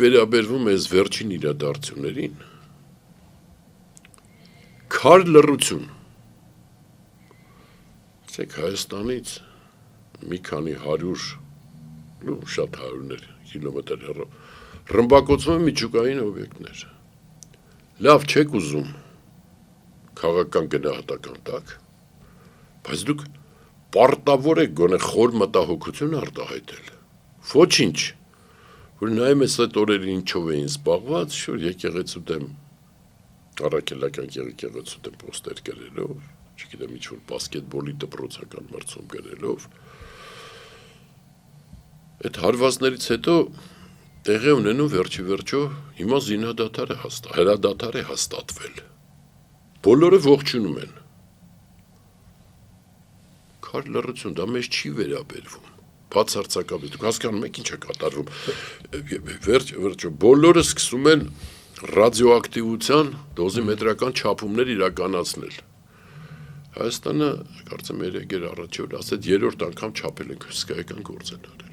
վերաբերվում ես վերջին իրադարձություններին, քար լռություն։ Ցեք Հայաստանից մի քանի 100, շատ հարյուրներ կիլոմետր հեռու ռմբակոծվում են միջուկային օբյեկտներ։ Լավ չեք ուզում քաղաքական գնահատական տակ, բայց դուք պարտավոր եք գոնե խոր մտահոգություն արտահայտել։ Ոչինչ, որ նայում ես այդ օրերին ինչով էին զբաղված, շուտ եկեղեցու դեմ, առաքելական եկեղեցու դեմ պոստեր գրելով, չգիտեմ ինչ-որ բասկետբոլի դպրոցական մրցում գրելով, այդ հարվածներից հետո տեղի ունենում վերջի վերջո, հիմա հրադադար է հաստատվել։ Բոլորը ողջունում են։ Քար լռություն, դա մեզ չի վերաբերվում։ Բացարձակապես, դուք հասկանում եք ինչ է կատարվում։ Վերջո, բոլորը սկսում են ռադիոակտիվության դոզիմետրական չափումներ իրականացնել։ Հայաստանը, կարծեմ 3 օր առաջ ասեց 3-րդ անգամ չափել ենք հսկայական գործ են արել։